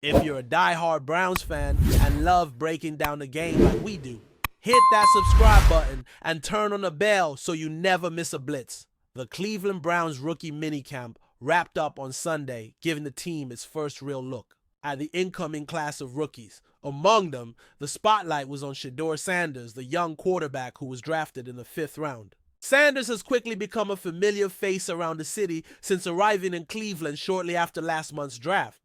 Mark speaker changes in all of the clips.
Speaker 1: If you're a die-hard Browns fan and love breaking down the game like we do, hit that subscribe button and turn on the bell so you never miss a blitz. The Cleveland Browns rookie minicamp wrapped up on Sunday, giving the team its first real look at the incoming class of rookies. Among them, the spotlight was on Shedeur Sanders, the young quarterback who was drafted in the 5th round. Sanders has quickly become a familiar face around the city since arriving in Cleveland shortly after last month's draft.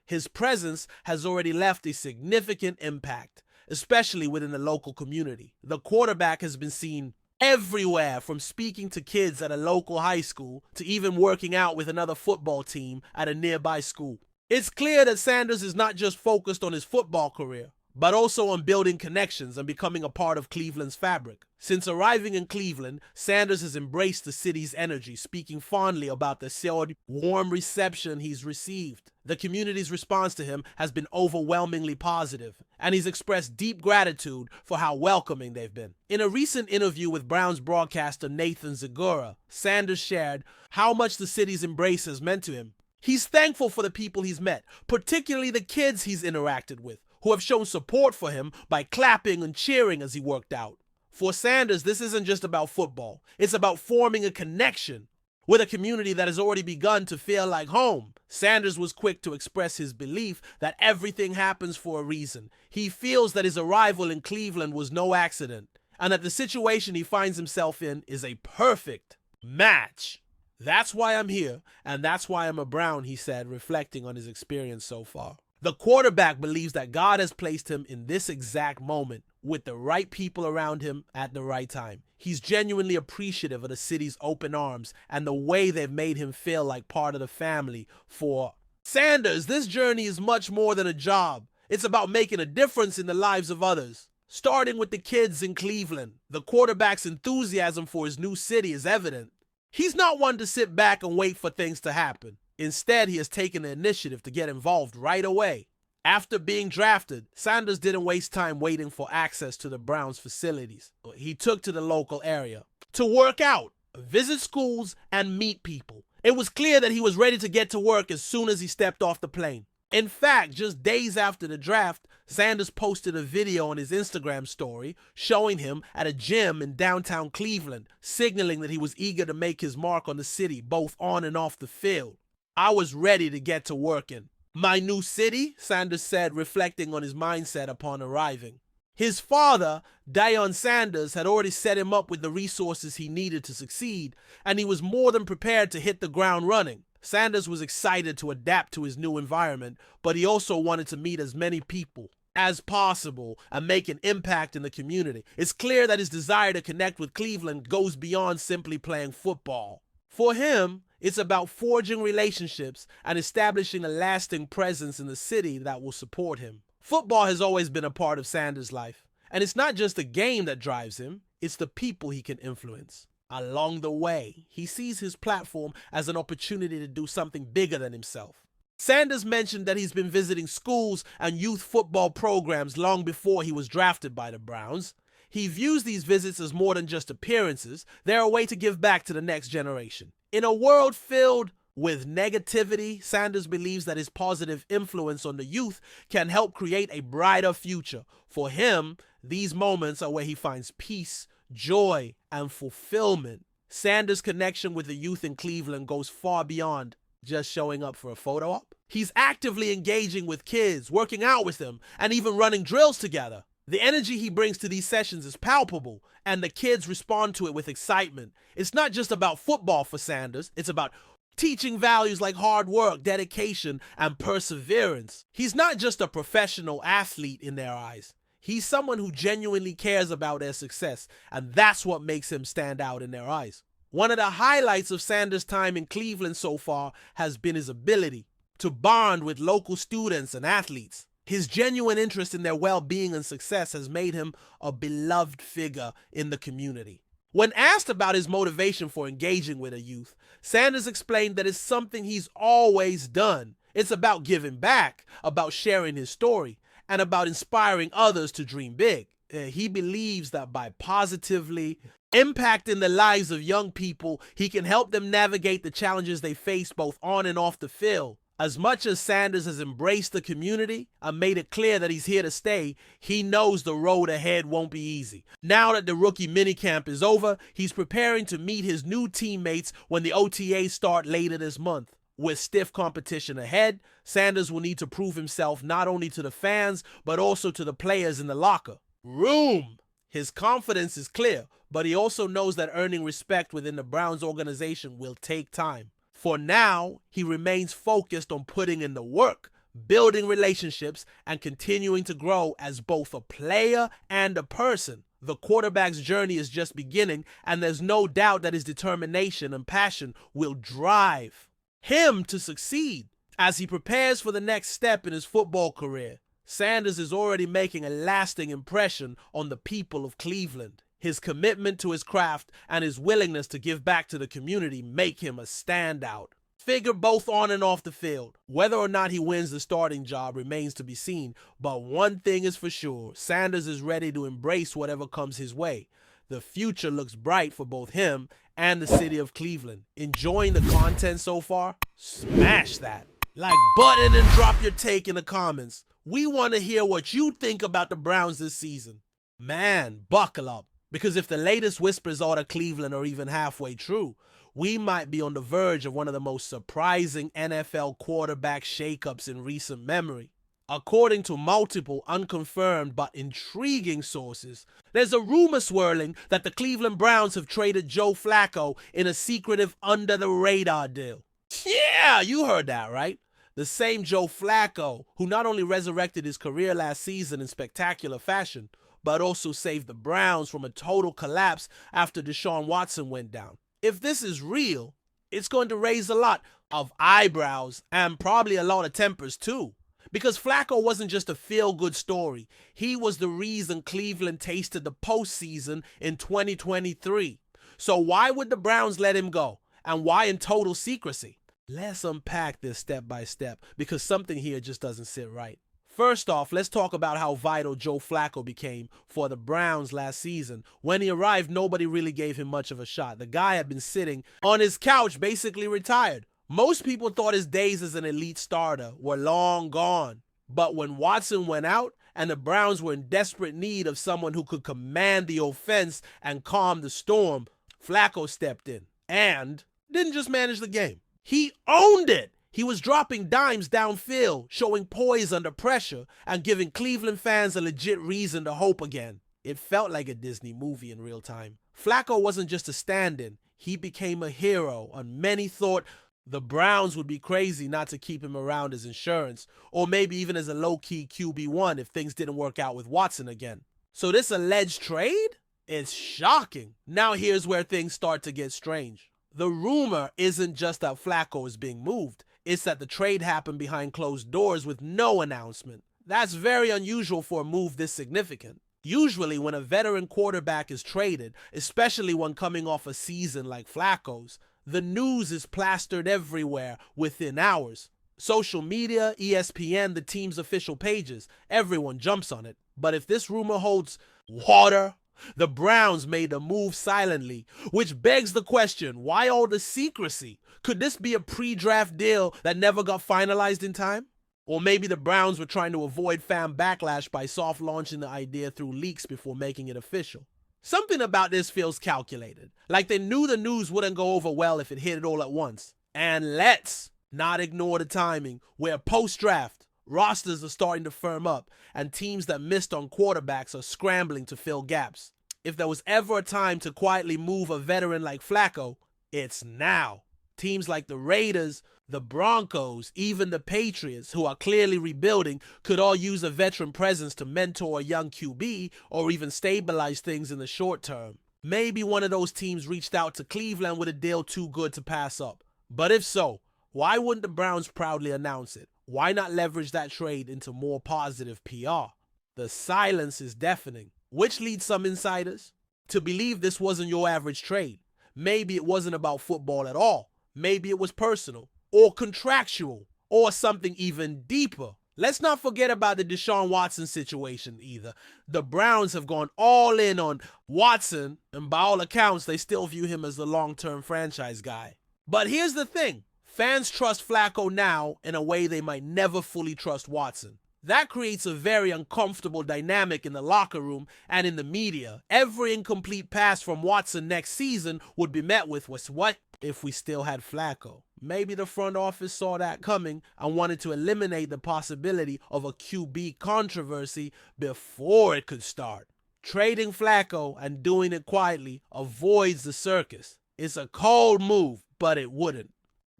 Speaker 1: His presence has already left a significant impact, especially within the local community. The quarterback has been seen everywhere, from speaking to kids at a local high school to even working out with another football team at a nearby school. It's clear that Sanders is not just focused on his football career, but also on building connections and becoming a part of Cleveland's fabric. Since arriving in Cleveland, Sanders has embraced the city's energy, speaking fondly about the warm reception he's received. The community's response to him has been overwhelmingly positive, and he's expressed deep gratitude for how welcoming they've been. In a recent interview with Browns broadcaster Nathan Zegura, Sanders shared how much the city's embrace has meant to him. He's thankful for the people he's met, particularly the kids he's interacted with, who have shown support for him by clapping and cheering as he worked out. For Sanders, this isn't just about football. It's about forming a connection with a community that has already begun to feel like home. Sanders was quick to express his belief that everything happens for a reason. He feels that his arrival in Cleveland was no accident, and that the situation he finds himself in is a perfect match. "That's why I'm here, and that's why I'm a Brown," he said, reflecting on his experience so far. The quarterback believes that God has placed him in this exact moment with the right people around him at the right time. He's genuinely appreciative of the city's open arms and the way they've made him feel like part of the family. For Sanders, this journey is much more than a job. It's about making a difference in the lives of others, starting with the kids in Cleveland. The quarterback's enthusiasm for his new city is evident. He's not one to sit back and wait for things to happen. Instead, he has taken the initiative to get involved right away. After being drafted, Sanders didn't waste time waiting for access to the Browns facilities. He took to the local area to work out, visit schools, and meet people. It was clear that he was ready to get to work as soon as he stepped off the plane. In fact, just days after the draft, Sanders posted a video on his Instagram story showing him at a gym in downtown Cleveland, signaling that he was eager to make his mark on the city, both on and off the field. "I was ready to get to working. My new city," Sanders said, reflecting on his mindset upon arriving. His father, Deion Sanders, had already set him up with the resources he needed to succeed, and he was more than prepared to hit the ground running. Sanders was excited to adapt to his new environment, but he also wanted to meet as many people as possible and make an impact in the community. It's clear that his desire to connect with Cleveland goes beyond simply playing football. For him, it's about forging relationships and establishing a lasting presence in the city that will support him. Football has always been a part of Sanders' life, and it's not just the game that drives him, it's the people he can influence. Along the way, he sees his platform as an opportunity to do something bigger than himself. Sanders mentioned that he's been visiting schools and youth football programs long before he was drafted by the Browns. He views these visits as more than just appearances. They're a way to give back to the next generation. In a world filled with negativity, Sanders believes that his positive influence on the youth can help create a brighter future. For him, these moments are where he finds peace, joy, and fulfillment. Sanders' connection with the youth in Cleveland goes far beyond just showing up for a photo op. He's actively engaging with kids, working out with them, and even running drills together. The energy he brings to these sessions is palpable, and the kids respond to it with excitement. It's not just about football for Sanders, it's about teaching values like hard work, dedication, and perseverance. He's not just a professional athlete in their eyes. He's someone who genuinely cares about their success, and that's what makes him stand out in their eyes. One of the highlights of Sanders' time in Cleveland so far has been his ability to bond with local students and athletes. His genuine interest in their well-being and success has made him a beloved figure in the community. When asked about his motivation for engaging with a youth, Sanders explained that it's something he's always done. It's about giving back, about sharing his story, and about inspiring others to dream big. He believes that by positively impacting the lives of young people, he can help them navigate the challenges they face both on and off the field. As much as Sanders has embraced the community and made it clear that he's here to stay, he knows the road ahead won't be easy. Now that the rookie minicamp is over, he's preparing to meet his new teammates when the OTAs start later this month. With stiff competition ahead, Sanders will need to prove himself not only to the fans, but also to the players in the locker room. His confidence is clear, but he also knows that earning respect within the Browns organization will take time. For now, he remains focused on putting in the work, building relationships, and continuing to grow as both a player and a person. The quarterback's journey is just beginning, and there's no doubt that his determination and passion will drive him to succeed. As he prepares for the next step in his football career, Sanders is already making a lasting impression on the people of Cleveland. His commitment to his craft and his willingness to give back to the community make him a standout figure both on and off the field. Whether or not he wins the starting job remains to be seen, but one thing is for sure, Sanders is ready to embrace whatever comes his way. The future looks bright for both him and the city of Cleveland. Enjoying the content so far? Smash that like button and drop your take in the comments. We want to hear what you think about the Browns this season. Man, buckle up, because if the latest whispers out of Cleveland are even halfway true, we might be on the verge of one of the most surprising NFL quarterback shakeups in recent memory. According to multiple unconfirmed but intriguing sources, there's a rumor swirling that the Cleveland Browns have traded Joe Flacco in a secretive under-the-radar deal. Yeah, you heard that, right? The same Joe Flacco who not only resurrected his career last season in spectacular fashion, but also saved the Browns from a total collapse after Deshaun Watson went down. If this is real, it's going to raise a lot of eyebrows and probably a lot of tempers too. Because Flacco wasn't just a feel-good story. He was the reason Cleveland tasted the postseason in 2023. So why would the Browns let him go? And why in total secrecy? Let's unpack this step by step, because something here just doesn't sit right. First off, let's talk about how vital Joe Flacco became for the Browns last season. When he arrived, nobody really gave him much of a shot. The guy had been sitting on his couch, basically retired. Most people thought his days as an elite starter were long gone. But when Watson went out and the Browns were in desperate need of someone who could command the offense and calm the storm, Flacco stepped in and didn't just manage the game. He owned it. He was dropping dimes downfield, showing poise under pressure, and giving Cleveland fans a legit reason to hope again. It felt like a Disney movie in real time. Flacco wasn't just a stand-in. He became a hero, and many thought the Browns would be crazy not to keep him around as insurance, or maybe even as a low-key QB1 if things didn't work out with Watson again. So this alleged trade? It's shocking. Now here's where things start to get strange. The rumor isn't just that Flacco is being moved. It's that the trade happened behind closed doors with no announcement. That's very unusual for a move this significant. Usually when a veteran quarterback is traded, especially one coming off a season like Flacco's, the news is plastered everywhere within hours. Social media, ESPN, the team's official pages, everyone jumps on it. But if this rumor holds water, the Browns made a move silently, which begs the question, why all the secrecy? Could this be a pre-draft deal that never got finalized in time? Or maybe the Browns were trying to avoid fan backlash by soft launching the idea through leaks before making it official. Something about this feels calculated, like they knew the news wouldn't go over well if it hit it all at once. And let's not ignore the timing, where post-draft, rosters are starting to firm up, and teams that missed on quarterbacks are scrambling to fill gaps. If there was ever a time to quietly move a veteran like Flacco, it's now. Teams like the Raiders, the Broncos, even the Patriots, who are clearly rebuilding, could all use a veteran presence to mentor a young QB or even stabilize things in the short term. Maybe one of those teams reached out to Cleveland with a deal too good to pass up. But if so, why wouldn't the Browns proudly announce it? Why not leverage that trade into more positive PR? The silence is deafening, which leads some insiders to believe this wasn't your average trade. Maybe it wasn't about football at all. Maybe it was personal or contractual or something even deeper. Let's not forget about the Deshaun Watson situation either. The Browns have gone all in on Watson, and by all accounts, they still view him as the long-term franchise guy. But here's the thing. Fans trust Flacco now in a way they might never fully trust Watson. That creates a very uncomfortable dynamic in the locker room and in the media. Every incomplete pass from Watson next season would be met with, what if we still had Flacco? Maybe the front office saw that coming and wanted to eliminate the possibility of a QB controversy before it could start. Trading Flacco and doing it quietly avoids the circus. It's a cold move, but it wouldn't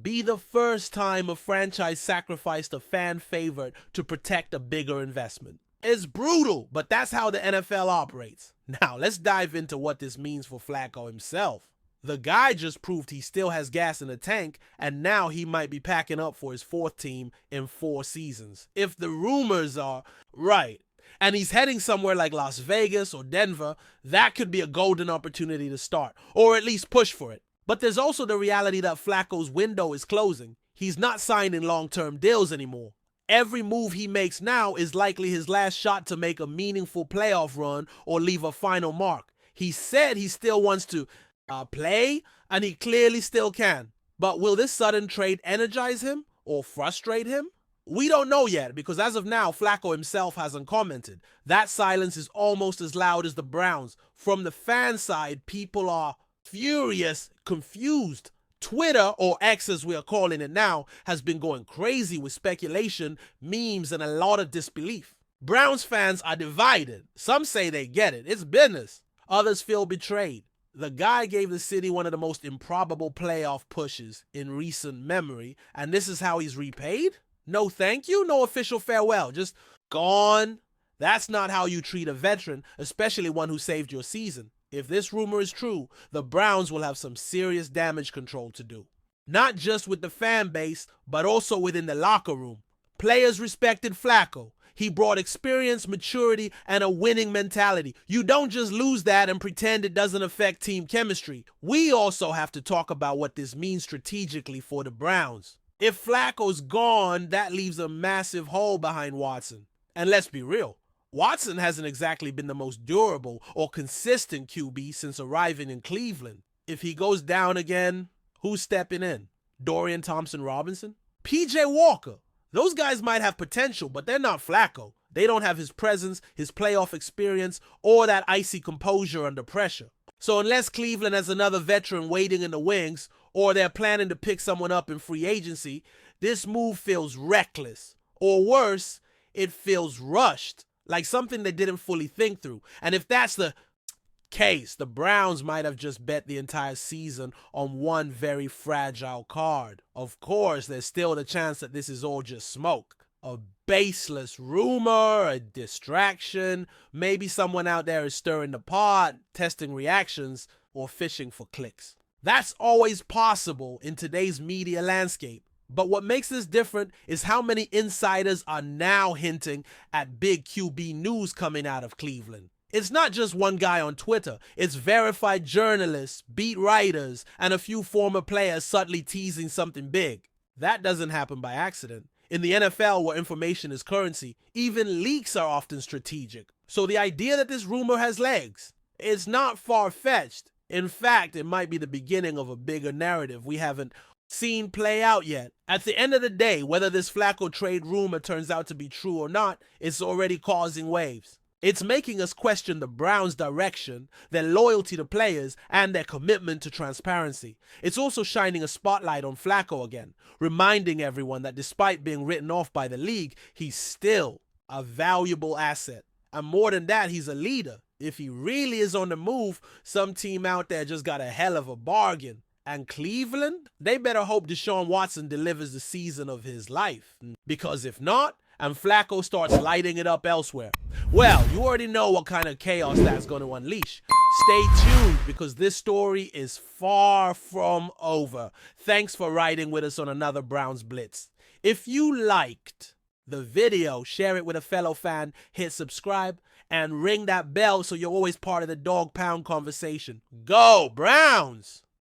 Speaker 1: be the first time a franchise sacrificed a fan favorite to protect a bigger investment. It's brutal, but that's how the NFL operates. Now, let's dive into what this means for Flacco himself. The guy just proved he still has gas in the tank, and now he might be packing up for his fourth team in 4 seasons. If the rumors are right, and he's heading somewhere like Las Vegas or Denver, that could be a golden opportunity to start, or at least push for it. But there's also the reality that Flacco's window is closing. He's not signing long-term deals anymore. Every move he makes now is likely his last shot to make a meaningful playoff run or leave a final mark. He said he still wants to play, and he clearly still can. But will this sudden trade energize him or frustrate him? We don't know yet, because as of now, Flacco himself hasn't commented. That silence is almost as loud as the Browns. From the fan side, people are furious, confused. Twitter, or X as we are calling it now, has been going crazy with speculation, memes, and a lot of disbelief. Browns fans are divided. Some say they get it. It's business. Others feel betrayed. The guy gave the city one of the most improbable playoff pushes in recent memory, and this is how he's repaid? No thank you, no official farewell, just gone. That's not how you treat a veteran, especially one who saved your season. If this rumor is true, the Browns will have some serious damage control to do. Not just with the fan base, but also within the locker room. Players respected Flacco. He brought experience, maturity, and a winning mentality. You don't just lose that and pretend it doesn't affect team chemistry. We also have to talk about what this means strategically for the Browns. If Flacco's gone, that leaves a massive hole behind Watson. And let's be real, Watson hasn't exactly been the most durable or consistent QB since arriving in Cleveland. If he goes down again, who's stepping in? Dorian Thompson-Robinson? PJ Walker? Those guys might have potential, but they're not Flacco. They don't have his presence, his playoff experience, or that icy composure under pressure. So unless Cleveland has another veteran waiting in the wings, or they're planning to pick someone up in free agency, this move feels reckless. Or worse, it feels rushed, like something they didn't fully think through. And if that's the case, the Browns might have just bet the entire season on one very fragile card. Of course, there's still the chance that this is all just smoke. A baseless rumor, a distraction. Maybe someone out there is stirring the pot, testing reactions, or fishing for clicks. That's always possible in today's media landscape. But what makes this different is how many insiders are now hinting at big QB news coming out of Cleveland. It's not just one guy on Twitter. It's verified journalists, beat writers, and a few former players subtly teasing something big. That doesn't happen by accident. In the NFL, where information is currency, even leaks are often strategic. So the idea that this rumor has legs, it's not far-fetched. In fact, it might be the beginning of a bigger narrative we haven't seen play out yet. At the end of the day, whether this Flacco trade rumor turns out to be true or not, it's already causing waves. It's making us question the Browns' direction, their loyalty to players, and their commitment to transparency. It's also shining a spotlight on Flacco again, reminding everyone that despite being written off by the league, he's still a valuable asset. And more than that, he's a leader. If he really is on the move, some team out there just got a hell of a bargain. And Cleveland, they better hope Deshaun Watson delivers the season of his life. Because if not, and Flacco starts lighting it up elsewhere, well, you already know what kind of chaos that's going to unleash. Stay tuned, because this story is far from over. Thanks for riding with us on another Browns Blitz. If you liked the video, share it with a fellow fan, hit subscribe, and ring that bell so you're always part of the Dawg Pound conversation. Go Browns!